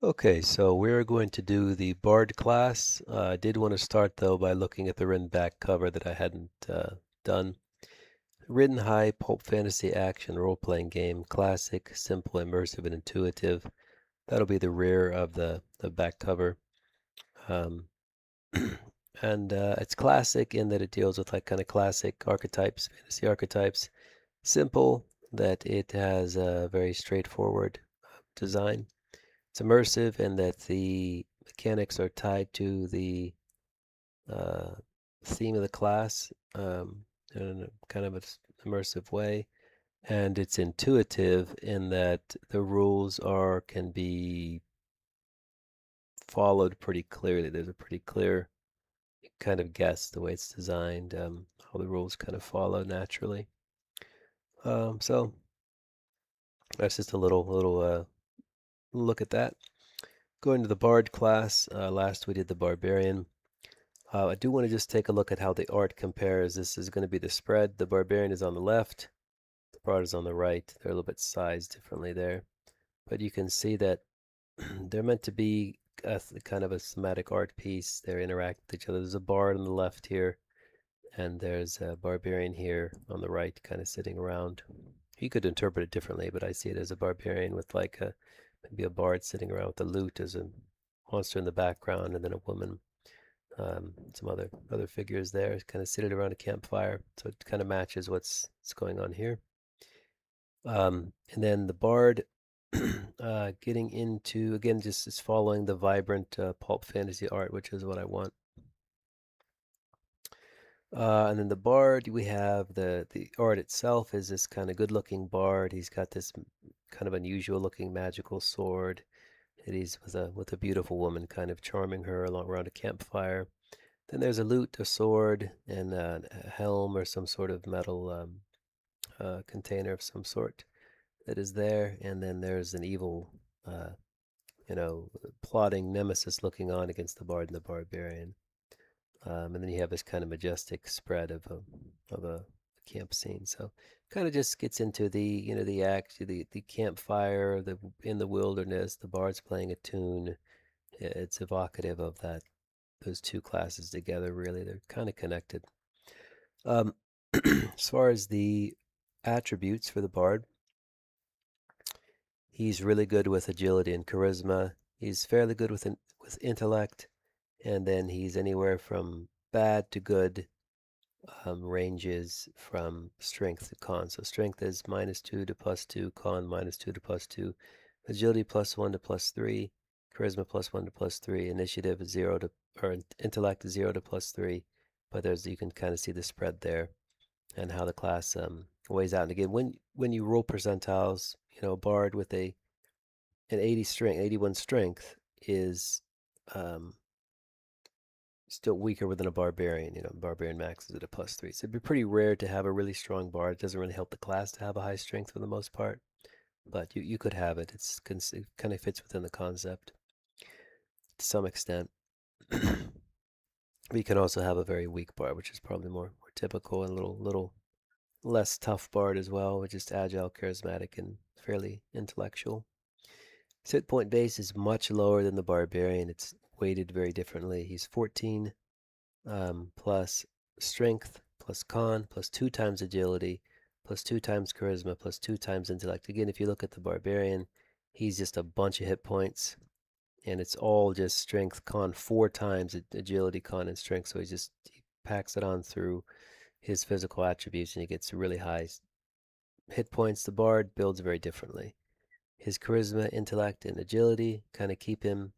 Okay, so we're going to do the Bard class. I did want to start though by looking at the RIN back cover that I hadn't done. RIN High Pulp Fantasy Action Role-Playing Game, Classic, Simple, Immersive, and Intuitive. That'll be the rear of the back cover. Um, and it's classic in that it deals with like kind of classic archetypes, fantasy archetypes. Simple, that it has a very straightforward design. It's immersive in that the mechanics are tied to the uh, theme of the class in a kind of an immersive way. And it's intuitive in that the rules can be followed pretty clearly. There's a pretty clear kind of guess the way it's designed, how the rules kind of follow naturally. So that's just a little look at that. Going to the Bard class, last we did the Barbarian. I do want to just take a look at how the art compares. This is going to be the spread. The Barbarian is on the left, the Bard is on the right. They're a little bit sized differently there. But you can see that they're meant to be kind of a thematic art piece. They interact with each other. There's a Bard on the left here, and there's a Barbarian here on the right, kind of sitting around. You could interpret it differently, but I see it as a Barbarian with like maybe a Bard sitting around with a lute as a monster in the background, and then a woman, some other figures there, kind of seated around a campfire. So it kind of matches what's going on here. And then the Bard, getting into again, just is following the vibrant pulp fantasy art, which is what I want. And then the Bard, we have the art itself is this kind of good-looking Bard. He's got this kind of unusual-looking magical sword. And he's with a beautiful woman, kind of charming her along around a campfire. Then there's a lute, a sword, and a helm or some sort of metal container of some sort that is there. And then there's an evil, uh, you know, plotting nemesis looking on against the bard and the barbarian. And then you have this kind of majestic spread of a camp scene. So kind of just gets into the act, the campfire, the in the wilderness, the bard's playing a tune. It's evocative of those two classes together. Really, they're kind of connected. Um, as far as the attributes for the bard, he's really good with agility and charisma. He's fairly good with intellect, and then he's anywhere from bad to good. Ranges from strength to con. So strength is -2 to +2, con -2 to +2, agility +1 to +3, charisma +1 to +3, initiative is 0 to, or intellect is 0 to +3. But you can kind of see the spread there and how the class weighs out. And again, when you roll percentiles, a bard with an 80 strength, 81 strength is um, still weaker within a barbarian. Barbarian maxes at a +3. So it'd be pretty rare to have a really strong bard. It doesn't really help the class to have a high strength for the most part, but you could have it. It kind of fits within the concept to some extent. But you can also have a very weak bard, which is probably more typical, and a little less tough bard as well, which is agile, charismatic, and fairly intellectual. Hit point base is much lower than the barbarian. It's weighted very differently. He's 14 plus strength plus con plus 2 times agility plus 2 times charisma plus 2 times intellect. Again, if you look at the barbarian, he's just a bunch of hit points, and it's all just strength, con 4 times agility, con, and strength. So he packs it on through his physical attributes, and he gets really high hit points. The bard builds very differently. His charisma, intellect, and agility kind of keep him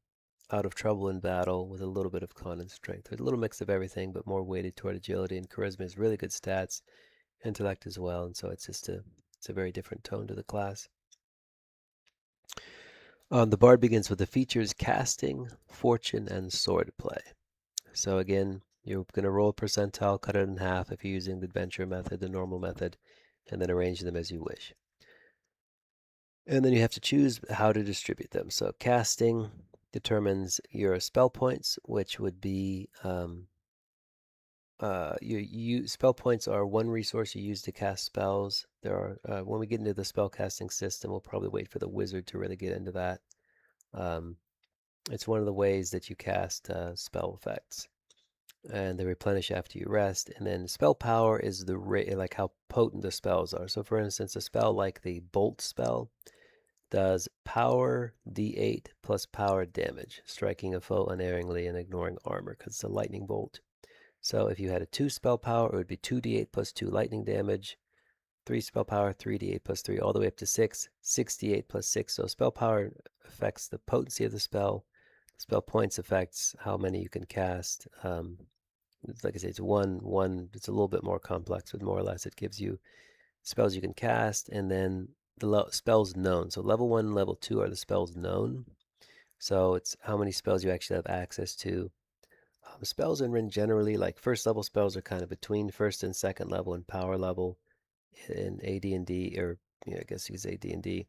out of trouble in battle with a little bit of con and strength. There's a little mix of everything, but more weighted toward agility, and charisma is really good stats, intellect as well, and so it's a very different tone to the class. The bard begins with the features casting, fortune, and sword play. So again, you're going to roll a percentile, cut it in half if you're using the adventure method, the normal method, and then arrange them as you wish. And then you have to choose how to distribute them. So casting determines your spell points, which would be spell points are one resource you use to cast spells. There are when we get into the spell casting system, we'll probably wait for the wizard to really get into that. It's one of the ways that you cast spell effects, and they replenish after you rest. And then spell power is the like how potent the spells are. So, for instance, a spell like the Bolt spell does power d8 plus power damage, striking a foe unerringly and ignoring armor because it's a lightning bolt. So if you had a 2 spell power, it would be 2d8 plus 2 lightning damage, 3 spell power, 3d8 plus 3, all the way up to 6, 6d8 plus 6. So spell power affects the potency of the spell. Spell points affects how many you can cast. Like I say, it's one. It's a little bit more complex, but more or less it gives you spells you can cast, and then the spells known. So level 1 and level 2 are the spells known. So it's how many spells you actually have access to. Spells in RIN generally, like first level spells are kind of between first and second level and power level in AD&D, or I guess you could say D&D.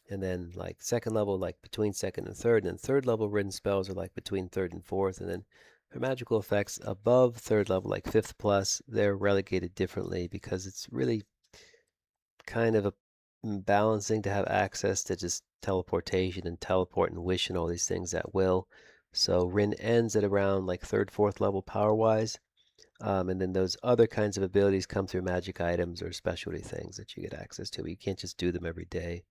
And then like second level, like between second and third. And then third level RIN spells are like between third and fourth. And then for magical effects above third level, like fifth plus, they're relegated differently because it's really kind of a balancing to have access to just teleportation and teleport and wish and all these things at will. So RIN ends at around like third, fourth level power wise. And then those other kinds of abilities come through magic items or specialty things that you get access to. But you can't just do them every day.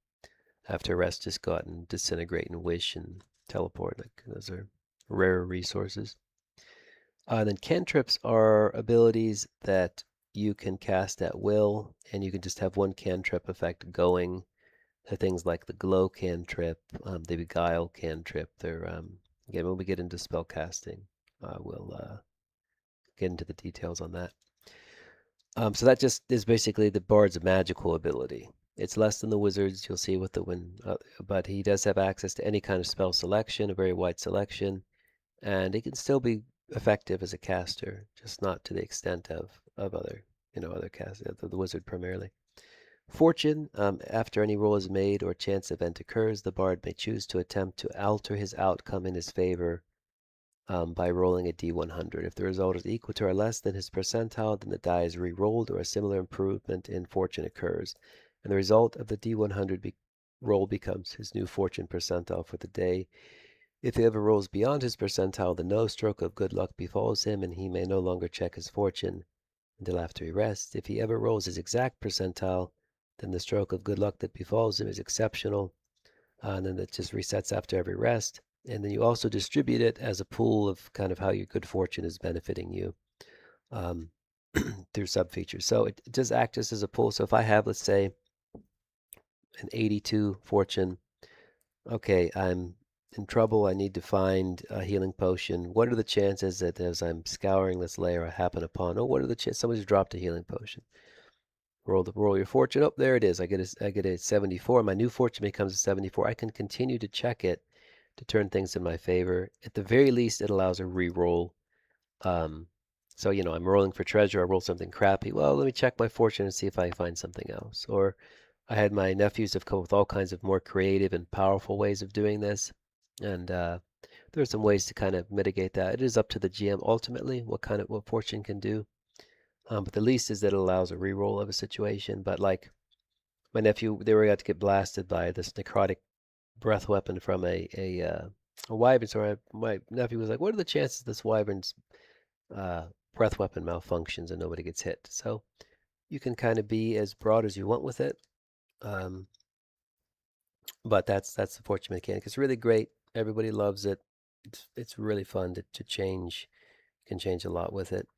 After rest, just go out and disintegrate and wish and teleport. Like those are rare resources. Then cantrips are abilities that you can cast at will, and you can just have one cantrip effect going. So things like the glow cantrip, the beguile cantrip. They're again when we get into spell casting, we'll get into the details on that. So that just is basically the bard's magical ability. It's less than the wizard's. You'll see with the wind, but he does have access to any kind of spell selection, a very wide selection, and he can still be effective as a caster, just not to the extent of other other casters, the wizard primarily. Fortune, after any roll is made or chance event occurs, the bard may choose to attempt to alter his outcome in his favor by rolling a d100. If the result is equal to or less than his percentile, then the die is re-rolled or a similar improvement in fortune occurs, and the result of the d100 roll becomes his new fortune percentile for the day. If he ever rolls beyond his percentile, then no stroke of good luck befalls him, and he may no longer check his fortune until after he rests. If he ever rolls his exact percentile, then the stroke of good luck that befalls him is exceptional, and then it just resets after every rest. And then you also distribute it as a pool of kind of how your good fortune is benefiting you um, through sub features. So it does act just as a pool. So if I have, let's say, an 82 fortune, okay, I'm in trouble. I need to find a healing potion. What are the chances that as I'm scouring this layer, I happen upon, oh, what are the chances somebody's dropped a healing potion? Roll your fortune. Oh, there it is. I get a 74. My new fortune becomes a 74. I can continue to check it to turn things in my favor. At the very least, it allows a re-roll. Um, so I'm rolling for treasure. I roll something crappy. Well, let me check my fortune and see if I find something else. Or I had my nephews have come up with all kinds of more creative and powerful ways of doing this, and there are some ways to kind of mitigate that. It is up to the GM ultimately what fortune can do. But the least is that it allows a reroll of a situation. But like my nephew, they were about to get blasted by this necrotic breath weapon from a wyvern. So my nephew was like, "What are the chances this wyvern's breath weapon malfunctions and nobody gets hit?" So you can kind of be as broad as you want with it. Um, but that's the fortune mechanic. It's really great. Everybody loves it. It's really fun to change. You can change a lot with it.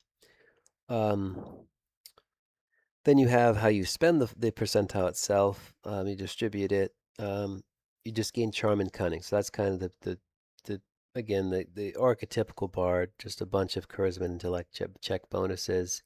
Um, Then you have how you spend the percentile itself. You distribute it. You just gain charm and cunning. So that's kind of the again the archetypical bard. Just a bunch of charisma and intellect check bonuses,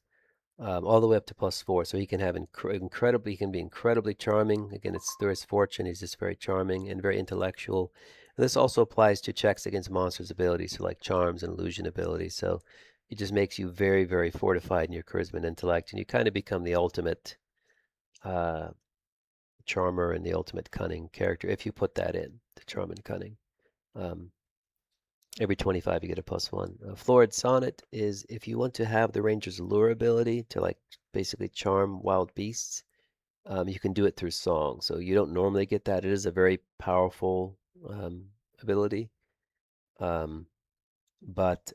all the way up to +4. So he can have incredibly. He can be incredibly charming. Again, it's through his fortune. He's just very charming and very intellectual. And this also applies to checks against monsters' abilities, so like charms and illusion abilities. So it just makes you very, very fortified in your charisma and intellect, and you kind of become the ultimate uh, charmer and the ultimate cunning character if you put that in, the charm and cunning. Um, every 25 you get a +1. Florid Sonnet is if you want to have the ranger's lure ability to like basically charm wild beasts, you can do it through song. So you don't normally get that. It is a very powerful ability. Um, but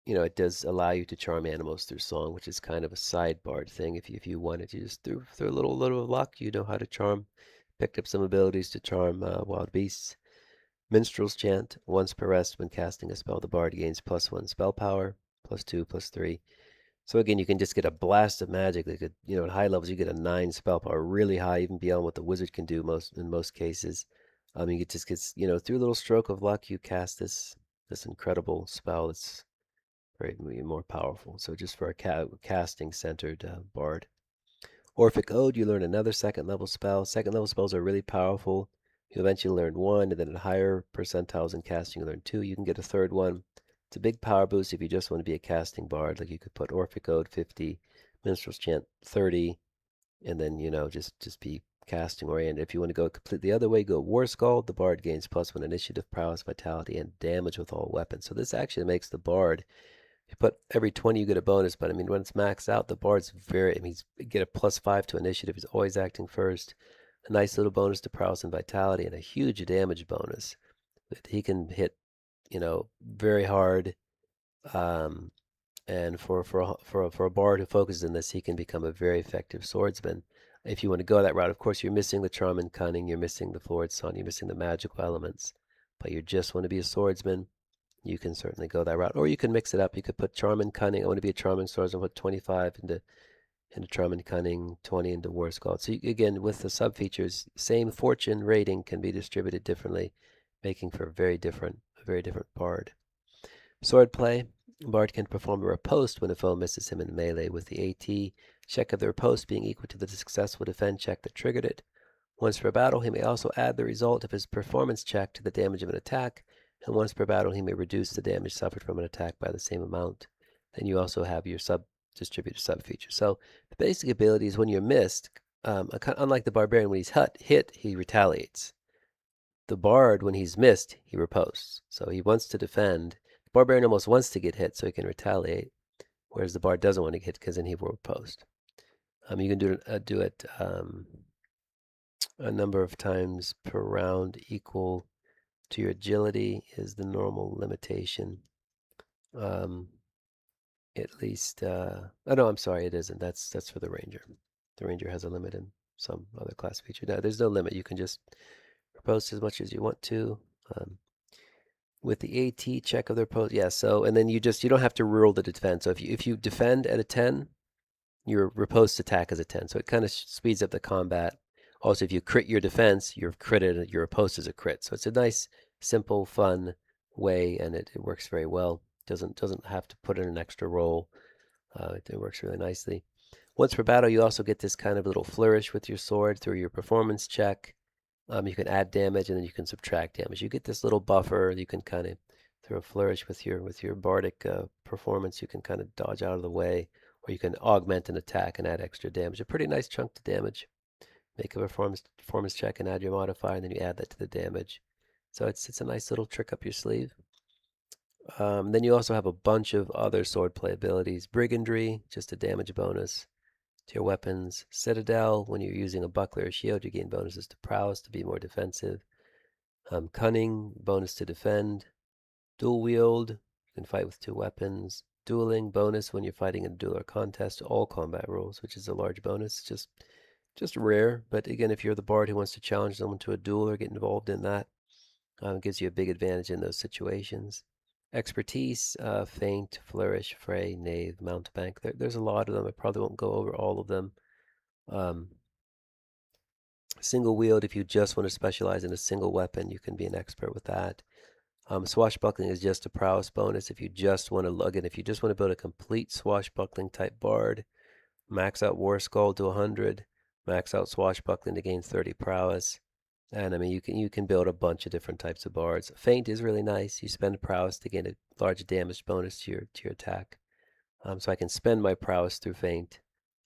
you know, it does allow you to charm animals through song, which is kind of a sideboard thing. If you wanted to just through a little luck, you know how to charm. Picked up some abilities to charm wild beasts. Minstrel's Chant. Once per rest when casting a spell, the bard gains +1 spell power, +2, +3. So again, you can just get a blast of magic. Like you know, at high levels, you get a 9 spell power, really high, even beyond what the wizard can do in most cases. You just gets you know through a little stroke of luck, you cast this incredible spell that's very more powerful. So just for a casting centered bard. Orphic Ode, you learn another second level spell. Second level spells are really powerful. You eventually learn one, and then at higher percentiles in casting, you learn two. You can get a third one. It's a big power boost if you just want to be a casting bard. Like you could put Orphic Ode 50, Minstrel's Chant 30, and then you know just be casting oriented. If you want to go completely the other way, go War Scald. The bard gains +1 initiative, prowess, vitality, and damage with all weapons. So this actually makes the bard you put every 20 you get a bonus, but I mean when it's maxed out, the bard's very I mean you get a +5 to initiative, he's always acting first. A nice little bonus to prowess and vitality, and a huge damage bonus that he can hit, you know, very hard. Um, and for a bard who focuses in this, he can become a very effective swordsman. If you want to go that route, of course, you're missing the charm and cunning, you're missing the florid son, you're missing the magical elements, but you just want to be a swordsman. You can certainly go that route, or you can mix it up. You could put charm and cunning. I want to be a charming swordsman. Put 25 into charm and cunning, 20 into war scald. So again, with the sub features, same fortune rating can be distributed differently, making for a very different bard. Sword play. Bard can perform a riposte when a foe misses him in melee, with the AT check of the riposte being equal to the successful defend check that triggered it. Once per battle, he may also add the result of his performance check to the damage of an attack, and once per battle, he may reduce the damage suffered from an attack by the same amount. Then you also have your distributed sub feature. So the basic ability is when you're missed, unlike the barbarian, when he's hit, he retaliates. The bard, when he's missed, he riposts. So he wants to defend. The barbarian almost wants to get hit so he can retaliate, whereas the bard doesn't want to get hit because then he will riposte. You can do it a number of times per round equal to your agility is the normal limitation. Um, at least, oh no, I'm sorry, it isn't. That's for the ranger. The ranger has a limit in some other class feature. No, there's no limit. You can just propose as much as you want to. Um, with the AT check of their post, yeah. So and then you don't have to roll the defense. So if you defend at a 10, your riposte attack is a 10. So it kind of speeds up the combat. Also, if you crit your defense, your riposte is a crit. So it's a nice, simple, fun way, and it works very well. Doesn't have to put in an extra roll. It works really nicely. Once per battle, you also get this kind of little flourish with your sword through your performance check. You can add damage and then you can subtract damage. You get this little buffer. You can kind of through a flourish with your bardic performance. You can kind of dodge out of the way, or you can augment an attack and add extra damage. A pretty nice chunk to damage. Make a performance check and add your modifier, and then you add that to the damage. So it's a nice little trick up your sleeve. Then you also have a bunch of other swordplay abilities. Brigandry, just a damage bonus to your weapons. Citadel, when you're using a buckler or shield, you gain bonuses to prowess to be more defensive. Cunning, bonus to defend. Dual wield, you can fight with two weapons. Dueling, bonus when you're fighting in a duel or contest. All combat rules, which is a large bonus. Just rare, but again, if you're the bard who wants to challenge someone to a duel or get involved in that, it gives you a big advantage in those situations. Expertise, feint, flourish, fray, knave, mountebank. There's a lot of them. I probably won't go over all of them. Um, Single wield, if you just want to specialize in a single weapon, you can be an expert with that. Swashbuckling is just a prowess bonus. If you just want to lug in, if you just want to build a complete swashbuckling type bard, max out War Skull to 100, max out swashbuckling to gain 30 prowess. And I mean, you can build a bunch of different types of bards. Feint is really nice. You spend prowess to gain a large damage bonus to your attack. So I can spend my prowess through feint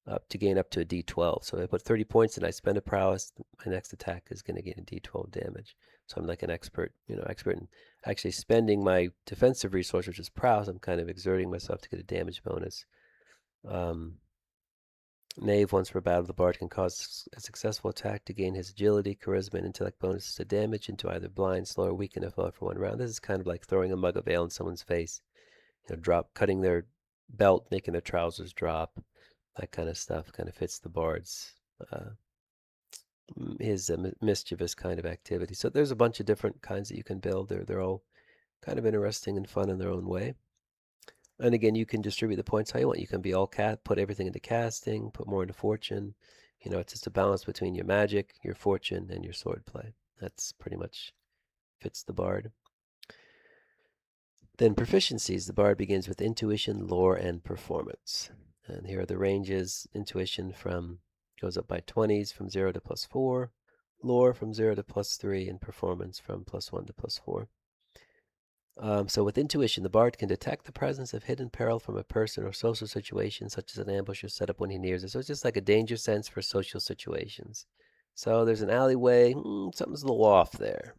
up to gain up to a D12. So if I put 30 points and I spend a prowess, my next attack is going to gain a D12 damage. So I'm like an expert, expert in actually spending my defensive resource, which is prowess. I'm kind of exerting myself to get a damage bonus. Um, Knave, once per battle, the bard can cause a successful attack to gain his agility, charisma, and intellect bonuses to damage into either blind, slow, or weaken a foe for 1 round. This is kind of like throwing a mug of ale in someone's face, cutting their belt, making their trousers drop. That kind of stuff kind of fits the bard's uh, his mischievous kind of activity. So there's a bunch of different kinds that you can build. They're all kind of interesting and fun in their own way. And again, you can distribute the points how you want. You can be all put everything into casting, put more into fortune. It's just a balance between your magic, your fortune, and your sword play. That's pretty much fits the bard. Then proficiencies. The bard begins with intuition, lore, and performance. And here are the ranges. Intuition goes up by 20s from 0 to +4, lore from 0 to +3, and performance from +1 to +4. So with intuition, the bard can detect the presence of hidden peril from a person or social situation, such as an ambush or setup when he nears it. So it's just like a danger sense for social situations. So there's an alleyway, something's a little off there.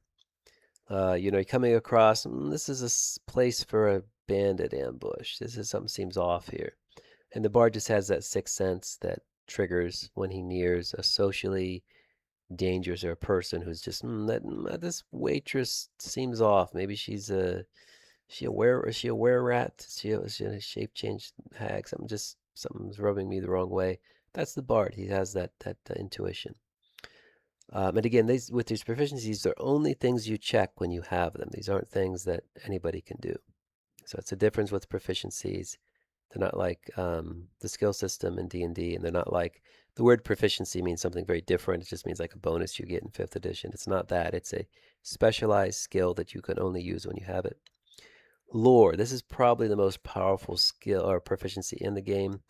You're coming across, this is a place for a bandit ambush. Something seems off here. And the bard just has that sixth sense that triggers when he nears a socially dangerous or a person who's just, this waitress seems off. Maybe she's a is she a were rat? Is she a shape change hag? Something's rubbing me the wrong way. That's the bard. He has that intuition. And again, with these proficiencies, they're only things you check when you have them. These aren't things that anybody can do. So it's a difference with proficiencies. They're not like the skill system in D&D, and they're not like the word proficiency means something very different. It just means like a bonus you get in 5th edition. It's not that. It's a specialized skill that you can only use when you have it. Lore. This is probably the most powerful skill or proficiency in the game.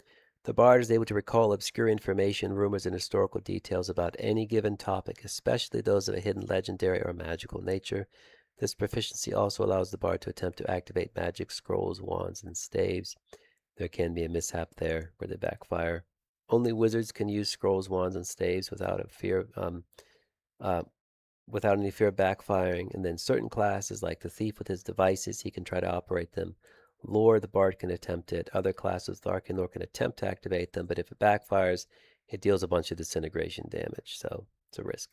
The bard is able to recall obscure information, rumors, and historical details about any given topic, especially those of a hidden legendary or magical nature. This proficiency also allows the bard to attempt to activate magic scrolls, wands, and staves. There can be a mishap there where they backfire. Only wizards can use scrolls, wands, and staves uh, without any fear of backfiring. And then certain classes, like the thief with his devices, he can try to operate them. Lore, the bard can attempt it. Other classes, the Arcanor can attempt to activate them, but if it backfires, it deals a bunch of disintegration damage, so it's a risk.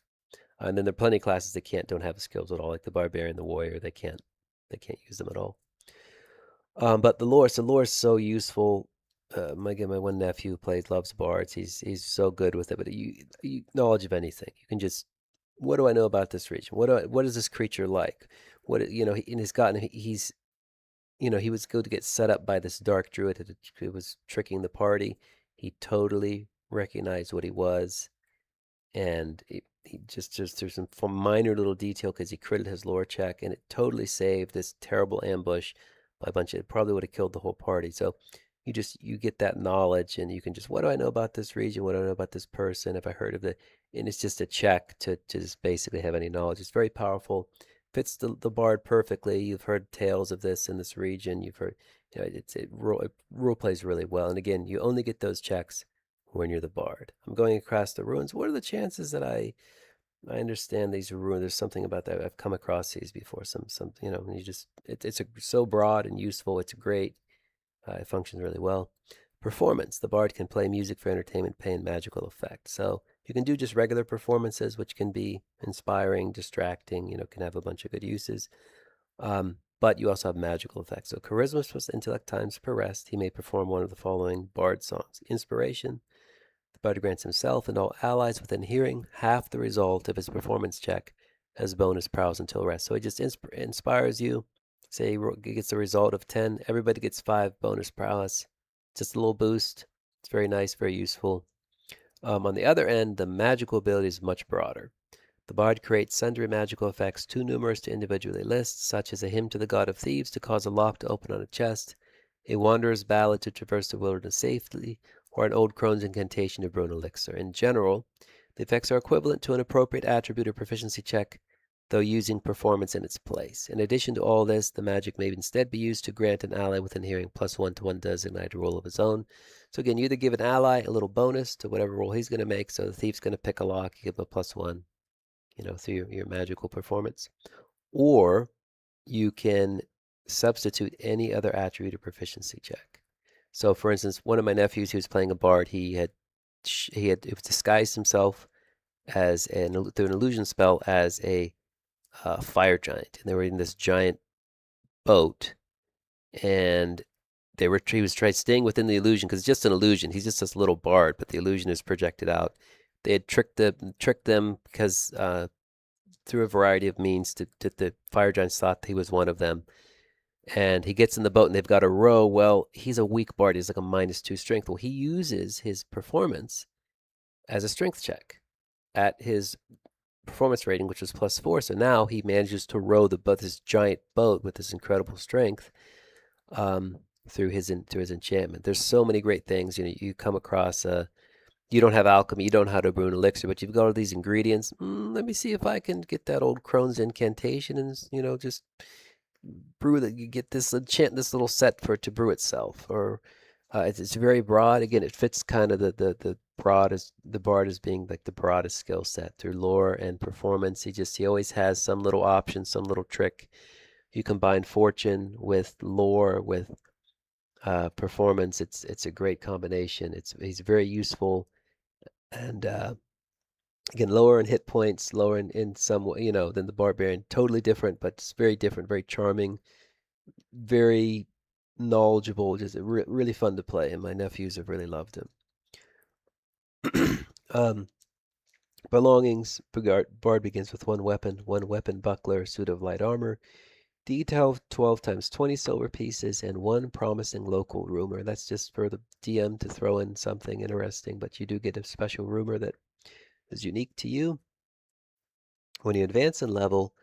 And then there are plenty of classes that don't have the skills at all, like the barbarian, the warrior. They can't use them at all. But the lore is so useful. My one nephew loves bards. He's so good with it. But you knowledge of anything, you can just, what do I know about this region? What is this creature like? And he was going to get set up by this dark druid who was tricking the party. He totally recognized what he was, and he just there's some minor little detail because he critted his lore check, and it totally saved this terrible ambush by a bunch of, it probably would have killed the whole party. So you get that knowledge, and you can just, what do I know about this region? What do I know about this person? Have I heard of it? And it's just a check to just basically have any knowledge. It's very powerful. Fits the bard perfectly. You've heard tales of this in this region. You've heard, it role plays really well. And again, you only get those checks when you're the bard. I'm going across the ruins. What are the chances that I understand these ruins? There's something about that. I've come across these before. Some it's so broad and useful. It's great. It functions really well. Performance. The bard can play music for entertainment, pay, and magical effect. So you can do just regular performances, which can be inspiring, distracting, can have a bunch of good uses. But you also have magical effects. So charisma plus intellect times per rest. He may perform one of the following bard songs. Inspiration. The bard grants himself and all allies within hearing half the result of his performance check as bonus prowess until rest. So he just inspires you. Say he gets a result of 10. Everybody gets 5 bonus prowess. Just a little boost. It's very nice, very useful. On the other end, the magical ability is much broader. The bard creates sundry magical effects too numerous to individually list, such as a hymn to the god of thieves to cause a lock to open on a chest, a wanderer's ballad to traverse the wilderness safely, or an old crone's incantation to brew an elixir. In general, the effects are equivalent to an appropriate attribute or proficiency check, though using performance in its place. In addition to all this, the magic may instead be used to grant an ally within hearing +1 to one designated roll of his own. So again, you either give an ally a little bonus to whatever roll he's going to make. So the thief's going to pick a lock, you give him a +1, through your magical performance. Or you can substitute any other attribute or proficiency check. So for instance, one of my nephews who was playing a bard, he had he had disguised himself as through an illusion spell as a fire giant, and they were in this giant boat, and he was trying staying within the illusion because it's just an illusion. He's just this little bard, but the illusion is projected out. They had tricked them because through a variety of means that the fire giants thought he was one of them. And he gets in the boat and they've got to row. Well, he's a weak bard. He's like a -2 strength. Well, he uses his performance as a strength check at his performance rating, which was +4. So now he manages to row this giant boat with this incredible strength um, through his enchantment. There's so many great things. You come across you don't have alchemy, you don't know how to brew an elixir, but you've got all these ingredients. Let me see if I can get that old crone's incantation and just brew that. You get this enchant this little set for it to brew itself. Or it's very broad. Again, it fits kind of the broadest, the bard as being like the broadest skill set through lore and performance. He always has some little option, some little trick. You combine fortune with lore with performance. It's a great combination. He's very useful, and again, lower in hit points, lower in some way, than the barbarian. Totally different, but it's very different, very charming, very knowledgeable, just really fun to play, and my nephews have really loved him. Belongings: Bard begins with one weapon buckler, suit of light armor, detail 12 times 20 silver pieces, and one promising local rumor. That's just for the DM to throw in something interesting, but you do get a special rumor that is unique to you. When you advance in level,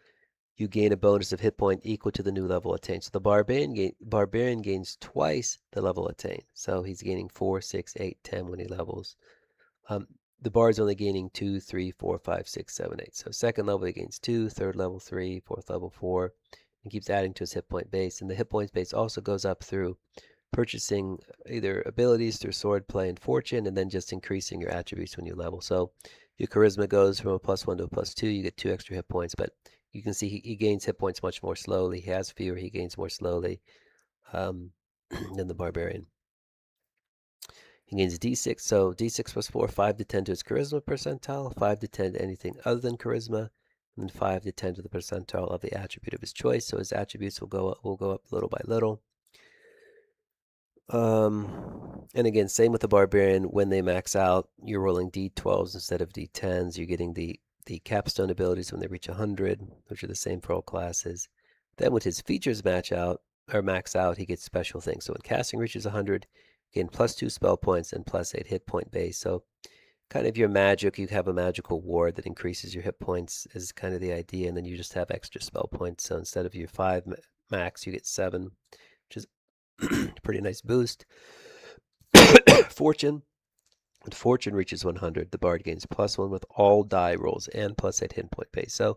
you gain a bonus of hit point equal to the new level attained. So the barbarian gains twice the level attained. So he's gaining 4, 6, 8, 10 when he levels. Um, the bard's only gaining 2, 3, 4, 5, 6, 7, 8. So second level he gains 2, third level 3, fourth level 4, and keeps adding to his hit point base. And the hit points base also goes up through purchasing either abilities through sword play and fortune, and then just increasing your attributes when you level. So your charisma goes from a +1 to a +2. You get 2 extra hit points, but you can see he gains hit points much more slowly. He has fewer, he gains more slowly um, than the barbarian. He gains d6, so d6 +4, 5 to 10 to his charisma percentile, 5 to 10 to anything other than charisma, and then 5 to 10 to the percentile of the attribute of his choice. So his attributes will go up little by little. And again, same with the barbarian. When they max out, you're rolling d12s instead of d10s. You're getting the capstone abilities when they reach 100, which are the same for all classes. Then when his features max out, he gets special things. So when casting reaches 100, you gain +2 spell points and +8 hit point base. So kind of your magic, you have a magical ward that increases your hit points is kind of the idea, and then you just have extra spell points. So instead of your 5 max, you get 7, which is a pretty nice boost. Fortune. When fortune reaches 100, the bard gains +1 with all die rolls and +8 hit point base. So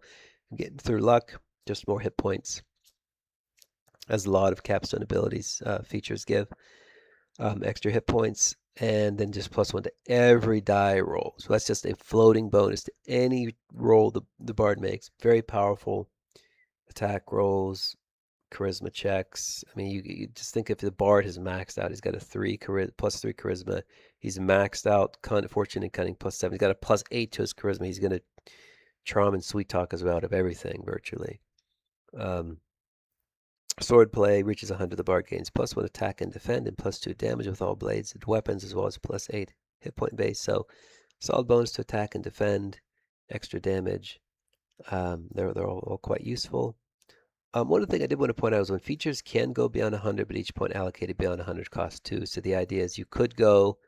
getting through luck, just more hit points, as a lot of capstone abilities features give. Extra hit points, and then just +1 to every die roll. So that's just a floating bonus to any roll the bard makes. Very powerful attack rolls, charisma checks. I mean, you just think if the bard has maxed out, he's got a +3 charisma. He's maxed out fortune and cunning +7. He's got a +8 to his charisma. He's going to charm and sweet talk us out of everything virtually. Sword play reaches 100. The bard gains +1 attack and defend and +2 damage with all blades and weapons, as well as +8 hit point base. So solid bonus to attack and defend, extra damage. They're all quite useful. One of the things I did want to point out is when features can go beyond 100, but each point allocated beyond 100 costs 2. So the idea is you could go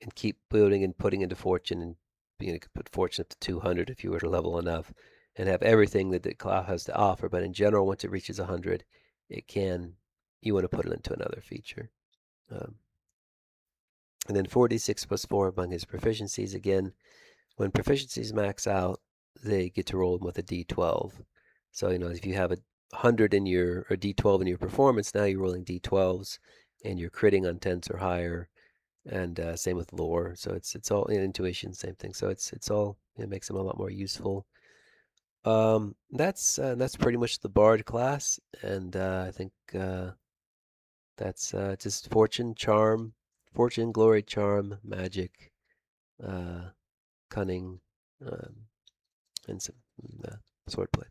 and keep building and putting into fortune, and you could put fortune up to 200 if you were to level enough and have everything that the cloud has to offer. But in general, once it reaches 100, you want to put it into another feature. Um, and then 4d6 +4 among his proficiencies. Again, when proficiencies max out, they get to roll them with a d12. So, if you have a 100 in your, or d12 in your performance, now you're rolling d12s and you're critting on 10s or higher. And same with lore. So it's all in intuition, same thing. So it makes them a lot more useful. That's pretty much the bard class, and I think that's just fortune, glory, charm, magic, cunning, um, and some swordplay.